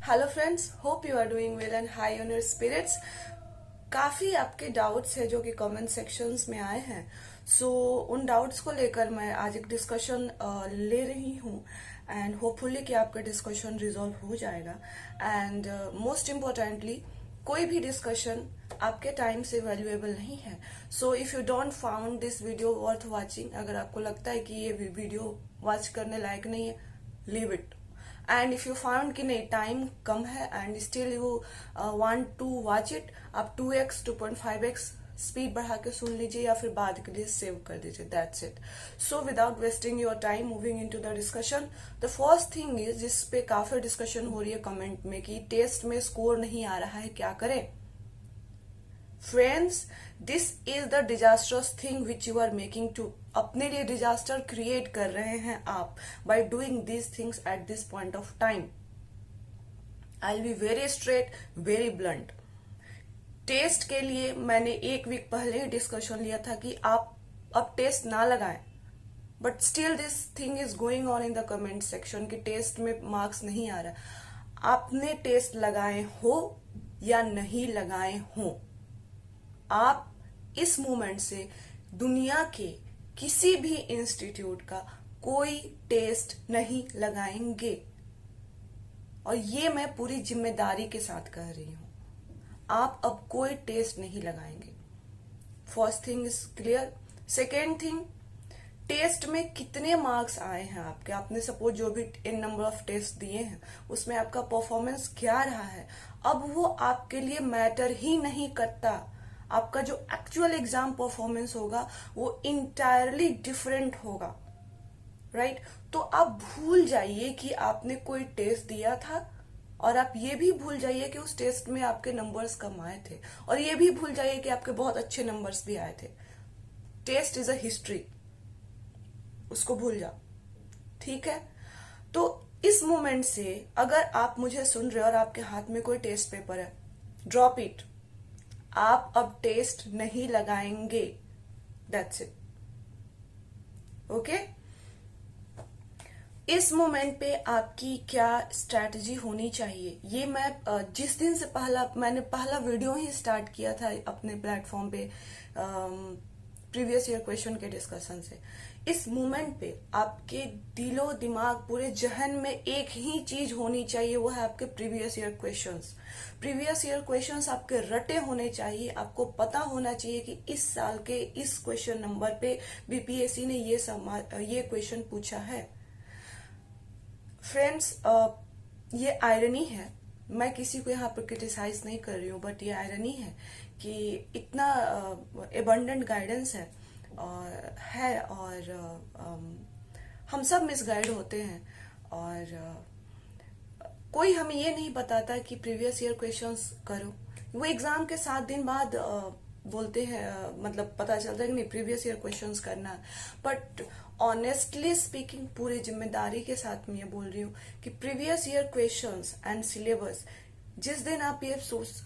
Hello friends, hope you are doing well and high on your spirits. काफी आपके doubts है जो कि कमेंट सेक्शंस में आए हैं। उन डाउट्स को लेकर मैं आज एक डिस्कशन ले रही हूँ एंड होपफुली कि आपका डिस्कशन रिजॉल्व हो जाएगा। एंड मोस्ट इम्पोर्टेंटली, कोई भी डिस्कशन आपके टाइम से वैल्यूएबल नहीं है। So if you don't found this video worth watching, अगर आपको लगता है कि ये वीडियो वॉच करने लायक नहीं है, leave it. And if you found कि नहीं, टाइम कम है and still you want to watch it, आप 2x 2.5x स्पीड बढ़ा के सुन लीजिए या फिर बाद के लिए सेव कर दीजिए। That's it. So without wasting your time, moving into the discussion, the first thing is, जिस पे काफी डिस्कशन हो रही है कमेंट में कि टेस्ट में स्कोर नहीं आ रहा है, क्या करें। Friends, this is the disasters thing which you are making to, अपने लिए डिजास्टर क्रिएट कर रहे हैं आप by doing these things at this point of time. I will be very straight, very blunt. Test के लिए मैंने एक वीक पहले ही डिस्कशन लिया था कि आप अब टेस्ट ना लगाएं, but still this thing is going on in the comment section कि टेस्ट में मार्क्स नहीं आ रहा। आपने टेस्ट लगाए हो या नहीं लगाए हो, आप इस मोमेंट से दुनिया के किसी भी इंस्टीट्यूट का कोई टेस्ट नहीं लगाएंगे, और ये मैं पूरी जिम्मेदारी के साथ कह रही हूं। आप अब कोई टेस्ट नहीं लगाएंगे। First thing is clear. Second thing, test में कितने मार्क्स आए हैं आपके, आपने सपोज जो भी इन नंबर ऑफ टेस्ट दिए हैं उसमें आपका परफॉर्मेंस क्या रहा है, अब वो आपके लिए मैटर ही नहीं करता। आपका जो एक्चुअल एग्जाम परफॉर्मेंस होगा वो इंटायरली डिफरेंट होगा, राइट। तो आप भूल जाइए कि आपने कोई टेस्ट दिया था, और आप ये भी भूल जाइए कि उस टेस्ट में आपके नंबर्स कम आए थे, और ये भी भूल जाइए कि आपके बहुत अच्छे नंबर्स भी आए थे। टेस्ट इज अ हिस्ट्री, उसको भूल जाओ, ठीक है। तो इस मोमेंट से अगर आप मुझे सुन रहे हो और आपके हाथ में कोई टेस्ट पेपर है, ड्रॉप इट। आप अब टेस्ट नहीं लगाएंगे, दैट्स इट, ओके। इस मोमेंट पे आपकी क्या स्ट्रैटेजी होनी चाहिए, ये मैं जिस दिन से मैंने पहला वीडियो ही स्टार्ट किया था अपने प्लेटफॉर्म पे प्रीवियस ईयर क्वेश्चन के डिस्कशन से, इस मोमेंट पे आपके दिलो दिमाग पूरे जहन में एक ही चीज होनी चाहिए, वो है आपके previous year questions. Previous year questions आपके रटे होने चाहिए। आपको पता होना चाहिए कि इस साल के इस क्वेश्चन नंबर पे बीपीएससी ने ये क्वेश्चन पूछा है। फ्रेंड्स, ये आयरनी है, मैं किसी को यहाँ पर क्रिटिसाइज नहीं कर रही हूँ, बट ये आयरनी है कि इतना एबंडेंट गाइडेंस और हम सब मिसगाइड होते हैं, और कोई हमें ये नहीं बताता कि प्रीवियस ईयर क्वेश्चंस करो। वो एग्जाम के 7 दिन बाद बोलते हैं, मतलब पता चलता है कि नहीं प्रीवियस ईयर क्वेश्चंस करना है। बट ऑनेस्टली स्पीकिंग, पूरी जिम्मेदारी के साथ मैं ये बोल रही हूँ कि previous year questions and syllabus, जिस दिन आप ये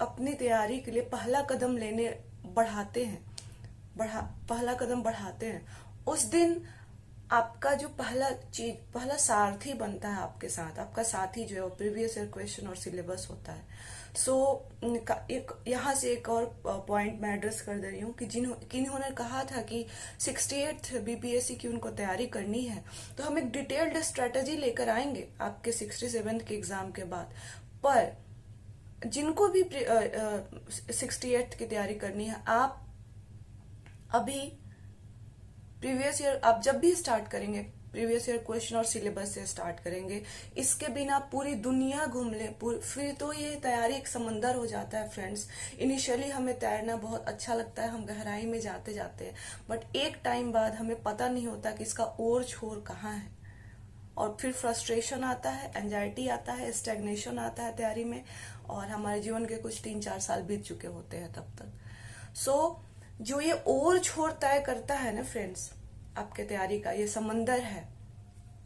अपनी तैयारी के लिए पहला कदम बढ़ाते हैं, उस दिन आपका जो पहला सारथी बनता है आपके साथ, आपका साथी जो है प्रीवियस ईयर क्वेश्चन और सिलेबस होता है। यहाँ से एक और पॉइंट मैं एड्रेस कर दे रही हूँ कि किन्होंने कहा था कि 68th बीपीएससी की उनको तैयारी करनी है, तो हम एक डिटेल्ड स्ट्रेटेजी लेकर आएंगे आपके 67th के एग्जाम के बाद। पर जिनको भी 68th की तैयारी करनी है, आप अभी प्रीवियस ईयर, आप जब भी स्टार्ट करेंगे प्रीवियस ईयर क्वेश्चन और सिलेबस से स्टार्ट करेंगे। इसके बिना पूरी दुनिया घूम ले फिर तो ये तैयारी एक समंदर हो जाता है फ्रेंड्स। इनिशियली हमें तैरना बहुत अच्छा लगता है, हम गहराई में जाते जाते हैं, बट एक टाइम बाद हमें पता नहीं होता कि इसका ओर छोर कहाँ है, और फिर फ्रस्ट्रेशन आता है, एंजाइटी आता है, स्टैग्नेशन आता है तैयारी में, और हमारे जीवन के कुछ 3-4 साल बीत चुके होते हैं तब तक। जो ये ओर छोर तय करता है ना फ्रेंड्स, आपके तैयारी का ये समंदर है,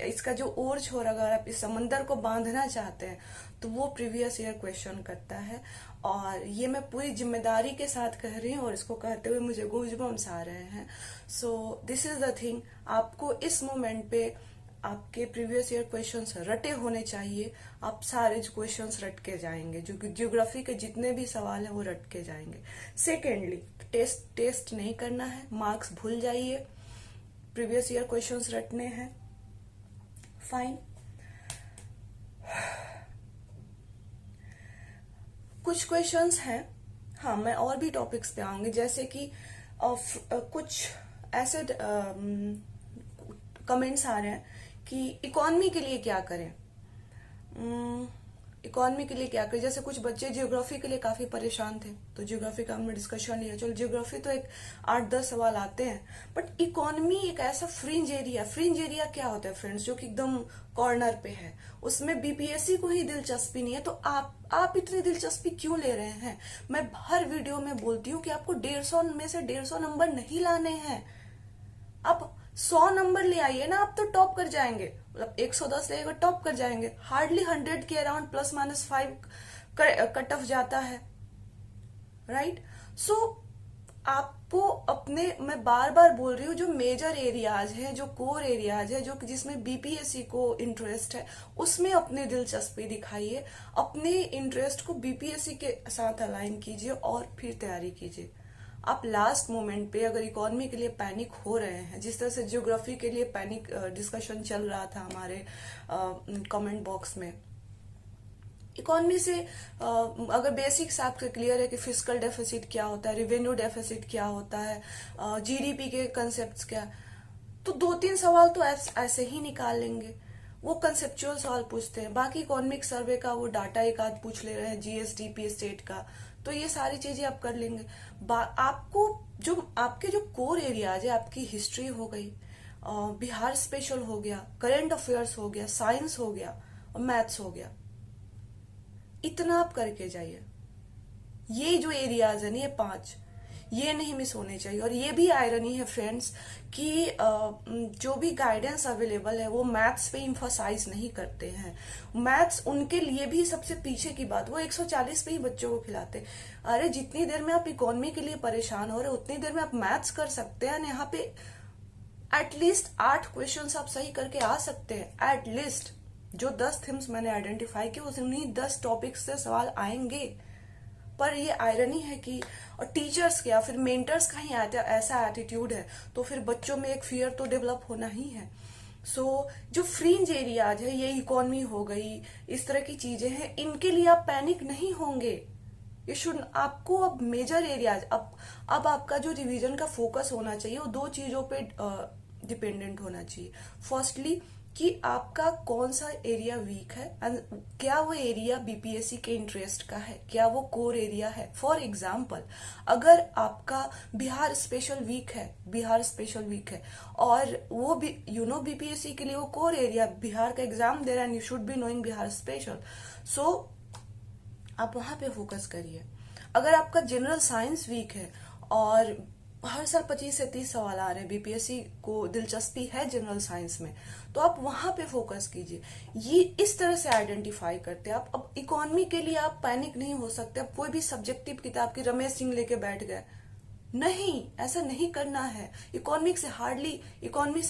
इसका जो ओर छोर, अगर आप इस समंदर को बांधना चाहते हैं तो वो प्रीवियस ईयर क्वेश्चन करता है। और ये मैं पूरी जिम्मेदारी के साथ कह रही हूँ, और इसको कहते हुए मुझे गूज़बम्स आ रहे हैं। So this is the thing, आपको इस मोमेंट पे आपके प्रीवियस ईयर क्वेश्चंस रटे होने चाहिए। आप सारे क्वेश्चंस रट के जाएंगे, जो कि ज्योग्राफी के जितने भी सवाल हैं वो रट के जाएंगे। सेकेंडली, टेस्ट नहीं करना है, मार्क्स भूल जाइए, प्रीवियस ईयर क्वेश्चंस रटने हैं। फाइन। कुछ क्वेश्चंस हैं, हाँ मैं और भी टॉपिक्स पे आऊंगी, जैसे कि कुछ ऐसे कमेंट्स आ रहे हैं कि इकोनॉमी के लिए क्या करें। इकोनॉमी के लिए क्या करें, जैसे कुछ बच्चे ज्योग्राफी के लिए काफी परेशान थे, तो ज्योग्राफी का हमने डिस्कशन लिया। चलो ज्योग्राफी तो एक 8-10 सवाल आते हैं, बट इकोनॉमी एक ऐसा फ्रिंज एरिया क्या होता है फ्रेंड्स, जो कि एकदम कॉर्नर पे है, उसमें बीपीएससी को ही दिलचस्पी नहीं है, तो आप इतनी दिलचस्पी क्यों ले रहे हैं। मैं हर वीडियो में बोलती हूँ कि आपको 150 में से 150 नंबर नहीं लाने हैं, आप 100 नंबर ले आइए ना, आप तो टॉप कर जाएंगे। मतलब 110 लेगा टॉप कर जाएंगे, हार्डली 100 के अराउंड ±5 कट ऑफ जाता है, राइट। सो आपको अपने, मैं बार बार बोल रही हूँ, जो मेजर एरियाज है, जो कोर एरियाज है, जो जिसमें बीपीएससी को इंटरेस्ट है, उसमें अपनी दिलचस्पी दिखाइए, अपने इंटरेस्ट को बीपीएससी के साथ अलाइन कीजिए और फिर तैयारी कीजिए। आप लास्ट मोमेंट पे अगर इकोनॉमी के लिए पैनिक हो रहे हैं, जिस तरह से ज्योग्राफी के लिए पैनिक डिस्कशन चल रहा था हमारे कमेंट बॉक्स में, इकोनॉमी से अगर बेसिक्स आपके क्लियर है कि फिस्कल डेफिसिट क्या होता है, रेवेन्यू डेफिसिट क्या होता है, जीडीपी के कंसेप्ट क्या, तो 2-3 सवाल तो ऐसे ही निकाल लेंगे। वो कंसेप्चुअल सवाल पूछते हैं, बाकी इकोनॉमिक सर्वे का वो डाटा एक आध पूछ ले रहे हैं, जीएसडीपी स्टेट का, तो ये सारी चीजें आप कर लेंगे। आपको जो आपके जो कोर एरियाज है, आपकी हिस्ट्री हो गई, बिहार स्पेशल हो गया, करंट अफेयर्स हो गया, साइंस हो गया और मैथ्स हो गया, इतना आप करके जाइए। ये जो एरियाज है ना, ये 5, ये नहीं मिस होने चाहिए। और ये भी आयरनी है फ्रेंड्स कि जो भी गाइडेंस अवेलेबल है वो मैथ्स पे इंफोसाइज नहीं करते हैं। मैथ्स उनके लिए भी सबसे पीछे की बात, वो 140 पे ही बच्चों को खिलाते। अरे जितनी देर में आप इकोनॉमी के लिए परेशान हो रहे उतनी देर में आप मैथ्स कर सकते हैं। यहाँ पे एटलीस्ट 8 क्वेश्चन आप सही करके आ सकते हैं। एटलीस्ट जो 10 थीम्स मैंने आइडेंटिफाई किए उन्हीं 10 टॉपिक्स से सवाल आएंगे। पर ये आयरनी है कि, और टीचर्स क्या, फिर मेंटर्स का ही ऐसा एटीट्यूड है, तो फिर बच्चों में एक फियर तो डेवलप होना ही है। सो जो फ्रिंज एरियाज है, ये इकोनॉमी हो गई, इस तरह की चीजें हैं, इनके लिए आप पैनिक नहीं होंगे। ये शुड आपको अब मेजर एरियाज, अब आपका जो रिवीजन का फोकस होना चाहिए वो 2 चीजों पे डिपेंडेंट होना चाहिए। फर्स्टली कि आपका कौन सा एरिया वीक है, एंड क्या वो एरिया बीपीएससी के इंटरेस्ट का है, क्या वो कोर एरिया है। फॉर एग्जाम्पल, अगर आपका बिहार स्पेशल वीक है और वो भी बीपीएससी के लिए वो कोर एरिया, बिहार का एग्जाम दे रहा है and you should be knowing Bihar special, so आप वहां पे फोकस करिए। अगर आपका जनरल साइंस वीक है और हर साल 25 से 30 सवाल आ रहे हैं, बीपीएससी को दिलचस्पी है जनरल साइंस में, तो आप वहां पे फोकस कीजिए। ये इस तरह से आइडेंटिफाई करते हैं आप। अब इकोनॉमी के लिए आप पैनिक नहीं हो सकते। अब कोई भी सब्जेक्टिव किताब की रमेश सिंह लेके बैठ गए, नहीं, ऐसा नहीं करना है। इकोनॉमी से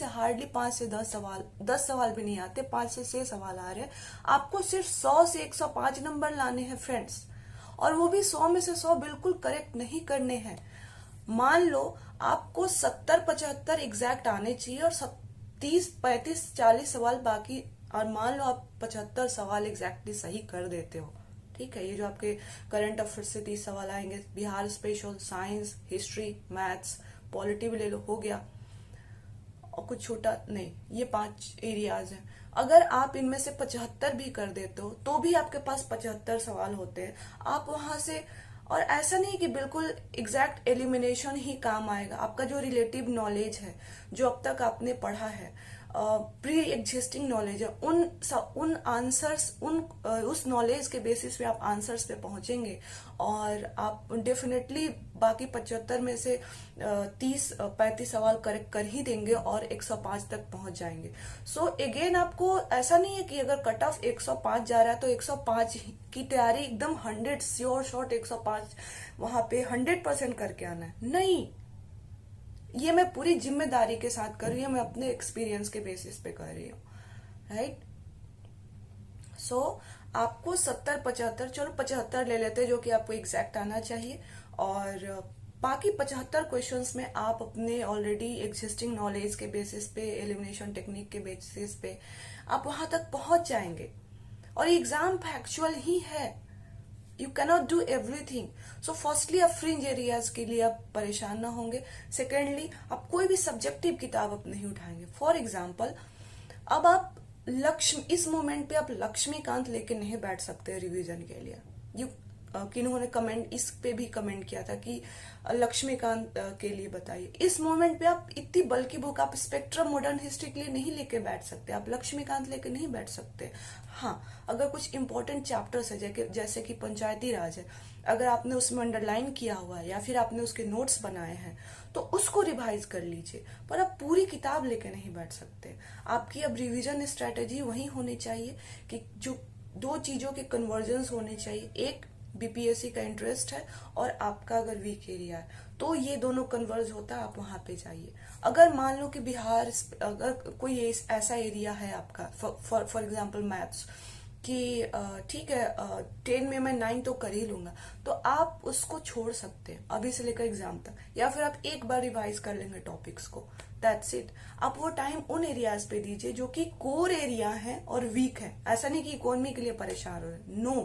हार्डली 5 से 10 सवाल, 10 सवाल भी नहीं आते, 5 से 6 सवाल आ रहे हैं। आपको सिर्फ 100 से 105 नंबर लाने हैं फ्रेंड्स, और वो भी 100 में से 100 बिल्कुल करेक्ट नहीं करने हैं। मान लो आपको 70-75 एग्जैक्ट आने चाहिए और 30-35-40 सवाल बाकी, और मान लो आप 75 सवाल एग्जैक्टली सही कर देते हो, ठीक है। ये जो आपके करंट अफेयर से 30 सवाल आएंगे, Bihar special, science, history, maths, polity भी ले लो, हो गया, और कुछ छोटा नहीं, ये 5 एरियाज हैं। अगर आप इनमें से 75 भी कर देते हो तो भी आपके पास 75 सवाल होते हैं। आप वहां से, और ऐसा नहीं कि बिल्कुल एग्जैक्ट एलिमिनेशन ही काम आएगा। आपका जो रिलेटिव नॉलेज है, जो अब तक आपने पढ़ा है, प्री एग्जिस्टिंग नॉलेज है, उन आंसर्स, उस नॉलेज के बेसिस पे आप आंसर्स पे पहुंचेंगे, और आप डेफिनेटली बाकी 75 में से 30-35 सवाल करेक्ट कर ही देंगे और 105 तक पहुंच जाएंगे। सो अगेन आपको ऐसा नहीं है कि अगर कट ऑफ 105 जा रहा है तो 105 की तैयारी एकदम 100 श्योर शॉट 105 वहां पे 100% करके आना है, नहीं। ये मैं पूरी जिम्मेदारी के साथ कर रही हूँ, मैं अपने एक्सपीरियंस के बेसिस पे कर रही हूँ। राइट। सो आपको 70-75, चलो 75 ले लेते हैं जो कि आपको एग्जैक्ट आना चाहिए, और बाकी 75 क्वेश्चंस में आप अपने ऑलरेडी एग्जिस्टिंग नॉलेज के बेसिस पे, एलिमिनेशन टेक्निक के बेसिस पे आप वहां तक पहुंच जाएंगे। और एग्जाम फैक्चुअल ही है, you cannot do everything. So firstly आप फ्रिंज एरियाज के लिए आप परेशान ना होंगे। सेकेंडली आप कोई भी सब्जेक्टिव किताब आप नहीं उठाएंगे। फॉर एग्जाम्पल, अब आप लक्ष्मी, इस मोमेंट पे आप लक्ष्मीकांत लेके नहीं बैठ सकते रिवीजन के लिए। यू किन्होंने ने कमेंट इस पे भी कमेंट किया था कि लक्ष्मीकांत के लिए बताइए। इस मोमेंट पे आप इतनी बल्कि बुक आप स्पेक्ट्रम मॉडर्न हिस्ट्री के लिए नहीं लेके बैठ सकते, आप लक्ष्मीकांत लेके नहीं बैठ सकते। हाँ, अगर कुछ इंपॉर्टेंट चैप्टर्स है जैसे कि पंचायती राज है, अगर आपने उसमें अंडरलाइन किया हुआ है या फिर आपने उसके नोट्स बनाए हैं तो उसको रिवाइज कर लीजिए, पर आप पूरी किताब लेके नहीं बैठ सकते। आपकी अब रिवीजन स्ट्रेटेजी वही होनी चाहिए कि जो दो चीजों के कन्वर्जेंस होने चाहिए, एक बीपीएससी का इंटरेस्ट है और आपका अगर वीक एरिया है, तो ये दोनों कन्वर्ज होता है, आप वहां पे जाइए। अगर मान लो कि बिहार, अगर कोई ऐसा एरिया है आपका, फॉर एग्जांपल मैथ्स, कि ठीक है 10 में मैं 9 तो कर ही लूंगा, तो आप उसको छोड़ सकते हैं अभी से लेकर एग्जाम तक, या फिर आप एक बार रिवाइज कर लेंगे टॉपिक्स को, दैट्स इट। आप वो टाइम उन एरियाज पे दीजिए जो कि कोर एरिया है और वीक है। ऐसा नहीं कि इकोनॉमी के लिए परेशान हो रहे, नो।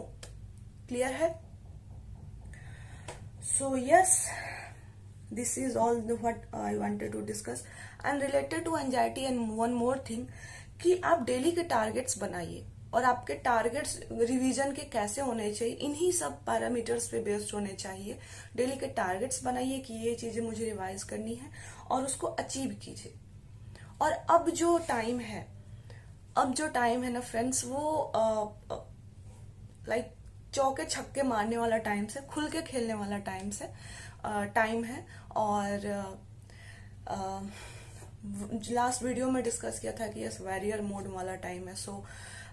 क्लियर है? So yes, this is all what I wanted to discuss and related to anxiety। and one more thing कि आप डेली के टारगेट्स बनाइए, और आपके टारगेट्स रिवीजन के कैसे होने चाहिए, इन्हीं सब पैरामीटर्स पे बेस्ड होने चाहिए। डेली के टारगेट्स बनाइए कि ये चीजें मुझे रिवाइज करनी है, और उसको अचीव कीजिए। और अब जो टाइम है, ना फ्रेंड्स, वो लाइक चौके छक्के मारने वाला टाइम से, खुल के खेलने वाला टाइम है। और लास्ट वीडियो में डिस्कस किया था कि यस, वॉरियर मोड वाला टाइम है। सो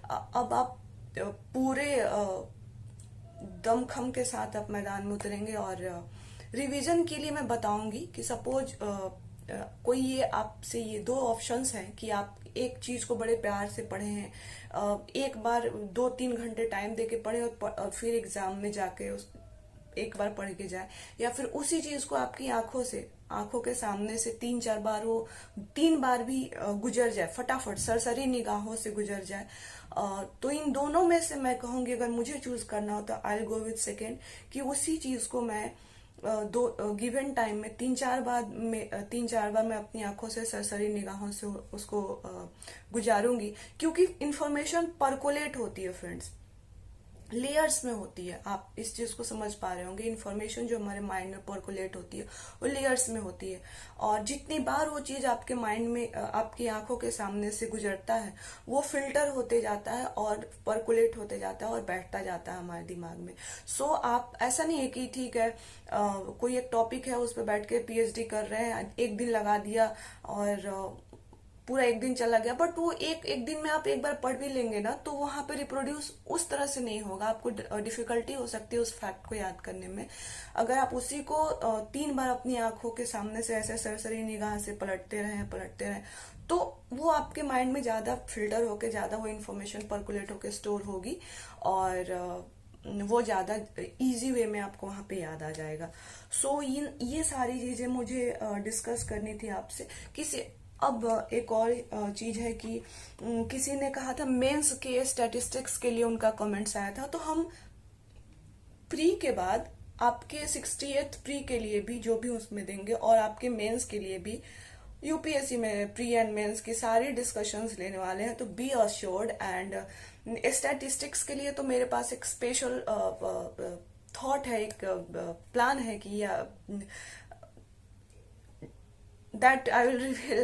अब आप पूरे दमखम के साथ आप मैदान में उतरेंगे। और रिवीजन के लिए मैं बताऊंगी कि सपोज कोई ये आपसे ये दो ऑप्शंस हैं कि आप एक चीज को बड़े प्यार से पढ़े हैं, एक बार 2-3 घंटे टाइम देके पढ़े और फिर एग्जाम में जाके एक बार पढ़ के जाए, या फिर उसी चीज को आपकी आंखों के सामने से 3-4 बार, वो 3 बार भी गुजर जाए, फटाफट सरसरी निगाहों से गुजर जाए। तो इन दोनों में से मैं कहूंगी अगर मुझे चूज करना हो तो I will go with second, कि उसी चीज को मैं दो गिवन टाइम में 3-4 बार मैं अपनी आंखों से सरसरी निगाहों से उसको गुजारूंगी। क्योंकि इंफॉर्मेशन परकोलेट होती है फ्रेंड्स, लेयर्स में होती है। आप इस चीज को समझ पा रहे होंगे, इन्फॉर्मेशन जो हमारे माइंड में परकोलेट होती है वो लेयर्स में होती है, और जितनी बार वो चीज आपके माइंड में, आपकी आंखों के सामने से गुजरता है, वो फिल्टर होते जाता है और परकोलेट होते जाता है और बैठता जाता है हमारे दिमाग में। सो आप, ऐसा नहीं है कि ठीक है कोई एक टॉपिक है उस पर बैठ के पीएचडी कर रहे हैं, एक दिन लगा दिया और पूरा एक दिन चला गया, बट वो एक दिन में आप एक बार पढ़ भी लेंगे ना, तो वहां पे रिप्रोड्यूस उस तरह से नहीं होगा, आपको डिफिकल्टी हो सकती है उस फैक्ट को याद करने में। अगर आप उसी को 3 बार अपनी आंखों के सामने से ऐसे सरसरी निगाह से पलटते रहे, तो वो आपके माइंड में ज्यादा फिल्टर होके, ज्यादा वो इन्फॉर्मेशन परकुलेट होके स्टोर होगी, और वो ज्यादा इजी वे में आपको वहां पे याद आ जाएगा। सो ये सारी चीजें मुझे डिस्कस करनी थी आपसे। अब एक और चीज है कि किसी ने कहा था मेंस के स्टैटिस्टिक्स के लिए उनका कमेंट्स आया था, तो हम प्री के बाद आपके 68th प्री के लिए भी जो भी उसमें देंगे, और आपके मेंस के लिए भी यूपीएससी में प्री एंड मेंस की सारी डिस्कशंस लेने वाले हैं, तो बी अश्योर्ड। एंड स्टैटिस्टिक्स के लिए तो मेरे पास एक स्पेशल थॉट है, एक प्लान है कि that I will reveal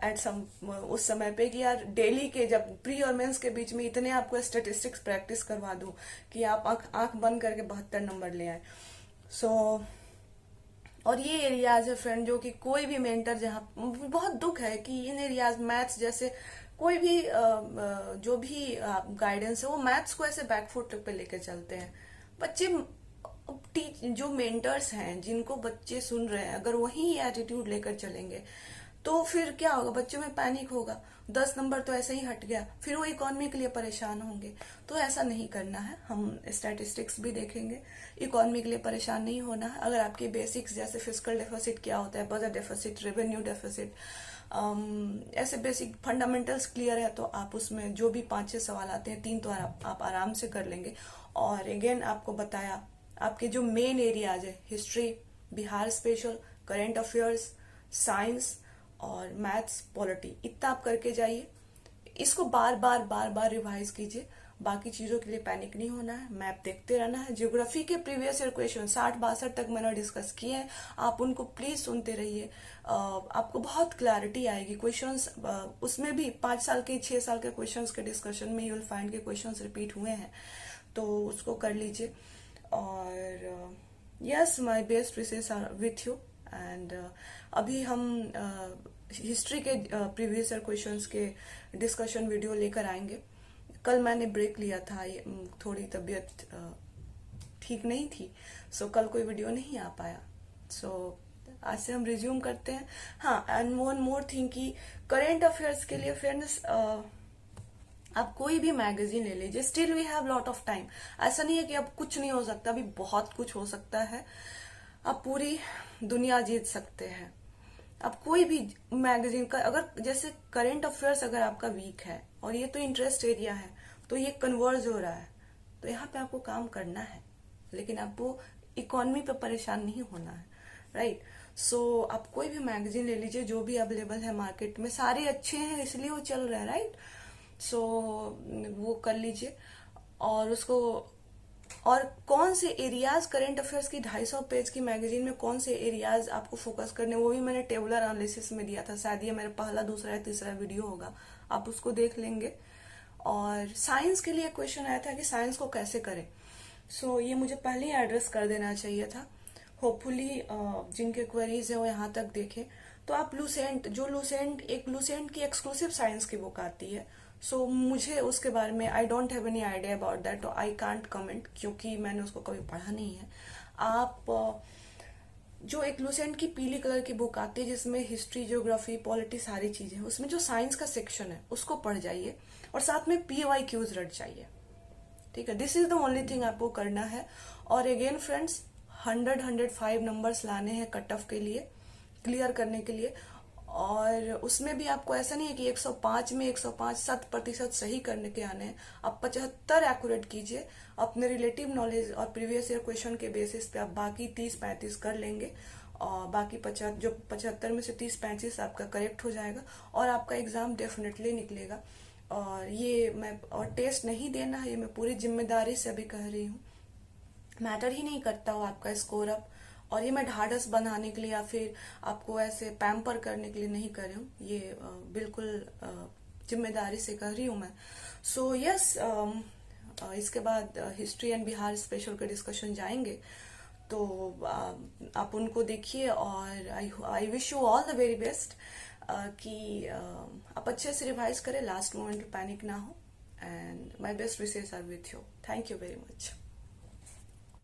at some, उस समय पे, कि यार डेली के जब प्री और मेंस के बीच में इतने आपको स्टैटिस्टिक्स प्रैक्टिस करवा दूं कि आप आंख बंद करके 72 नंबर ले आए। सो और ये एरियाज है फ्रेंड जो कि कोई भी मेंटर, जहाँ बहुत दुख है कि इन एरियाज मैथ्स जैसे कोई भी जो भी गाइडेंस है वो मैथ्स को ऐसे बैकफुट पे लेके चलते हैं। बच्चे जो मेंटर्स हैं, जिनको बच्चे सुन रहे हैं, अगर वही एटीट्यूड लेकर चलेंगे तो फिर क्या होगा, बच्चों में पैनिक होगा, 10 नंबर तो ऐसे ही हट गया, फिर वो इकोनॉमी के लिए परेशान होंगे। तो ऐसा नहीं करना है, हम स्टैटिस्टिक्स भी देखेंगे, इकोनॉमी के लिए परेशान नहीं होना है। अगर आपकी बेसिक्स जैसे फिस्कल डेफिसिट क्या होता है, बजट डेफिसिट, रेवेन्यू डेफिसिट, ऐसे बेसिक फंडामेंटल्स क्लियर है तो आप उसमें जो भी 5-6 सवाल आते हैं 3 तो आप आराम से कर लेंगे। और अगेन आपको बताया, आपके जो मेन एरियाज है, history, Bihar special, current affairs, science और मैथ्स, पॉलिटी, इतना आप करके जाइए। इसको बार बार रिवाइज कीजिए। बाकी चीजों के लिए पैनिक नहीं होना है, मैप देखते रहना है। ज्योग्राफी के प्रीवियस ईयर क्वेश्चन 60-62 तक मैंने डिस्कस किए हैं, आप उनको प्लीज सुनते रहिए। आपको बहुत क्लैरिटी आएगी। क्वेश्चंस उसमें भी 5 साल के 6 साल के क्वेश्चंस के डिस्कशन में यू विल फाइंड के क्वेश्चंस रिपीट हुए हैं, तो उसको कर लीजिए। और yes, my best wishes are with you. And अभी हम हिस्ट्री के प्रीवियस ईयर क्वेश्चंस के डिस्कशन वीडियो लेकर आएंगे। कल मैंने ब्रेक लिया था, थोड़ी तबीयत ठीक नहीं थी, सो कल कोई वीडियो नहीं आ पाया। सो आज से हम रिज्यूम करते हैं। हाँ, एंड वन मोर थिंग कि करेंट अफेयर्स के लिए फ्रेंड्स, आप कोई भी मैगजीन ले लीजिए, still we have lot of time. ऐसा नहीं है कि अब कुछ नहीं हो सकता, अभी बहुत कुछ हो सकता है। आप पूरी दुनिया जीत सकते हैं। आप कोई भी मैगजीन का, अगर जैसे करेंट अफेयर्स अगर आपका वीक है और ये तो इंटरेस्ट एरिया है, तो ये कन्वर्ज हो रहा है, तो यहाँ पे आपको काम करना है, लेकिन आपको इकोनॉमी पे परेशान नहीं होना है, राइट। सो आप कोई भी मैगजीन ले लीजिए, जो भी अवेलेबल है मार्केट में, सारे अच्छे हैं इसलिए वो चल रहा है, राइट। सो वो कर लीजिए। और उसको, और कौन से एरियाज करेंट अफेयर्स की 250 पेज की मैगजीन में कौन से एरियाज आपको फोकस करने, वो भी मैंने टेबुलर एनालिसिस में दिया था। शायद ये मेरा पहला, दूसरा या तीसरा वीडियो होगा, आप उसको देख लेंगे। और साइंस के लिए क्वेश्चन आया था कि साइंस को कैसे करें, सो ये मुझे पहले ही एड्रेस कर देना चाहिए था। होपफुली जिनके क्वेरीज है वो यहाँ तक देखें। तो आप लूसेंट, जो एक लूसेंट की एक्सक्लूसिव साइंस की बुक आती है, सो मुझे उसके बारे में I don't have any idea about that, तो आई कांट कमेंट, क्योंकि मैंने उसको कभी पढ़ा नहीं है। आप जो एक लूसेंट की पीली कलर की बुक आती है जिसमें हिस्ट्री, ज्योग्राफी, पॉलिटी सारी चीजें, उसमें जो साइंस का सेक्शन है उसको पढ़ जाइए और साथ में PYQs रट जाइए, ठीक है। This is the only thing आपको करना है। और अगेन फ्रेंड्स, 105 नंबर्स लाने हैं कट ऑफ के लिए, क्लियर करने के लिए। और उसमें भी आपको ऐसा नहीं है कि 105 में 105 100% सही करने के आने हैं, आप 75 एक्यूरेट कीजिए। अपने रिलेटिव नॉलेज और प्रीवियस ईयर क्वेश्चन के बेसिस पे आप बाकी 30-35 कर लेंगे, और बाकी 75 में से 30-35 आपका करेक्ट हो जाएगा और आपका एग्जाम डेफिनेटली निकलेगा। और ये मैं, और टेस्ट नहीं देना है, ये मैं पूरी जिम्मेदारी से अभी कह रही हूँ। मैटर ही नहीं करता हो आपका स्कोर अप, और ये मैं ढाढ़स बनाने के लिए या फिर आपको ऐसे पैम्पर करने के लिए नहीं कर रही हूँ, ये बिल्कुल जिम्मेदारी से कर रही हूँ मैं। सो यस, इसके बाद हिस्ट्री एंड बिहार स्पेशल के डिस्कशन जाएंगे, तो आप उनको देखिए। और I wish you all the very best, कि आप अच्छे से रिवाइज करें, लास्ट मोमेंट पे पैनिक ना हो। And my best wishes are with you. Thank you very much.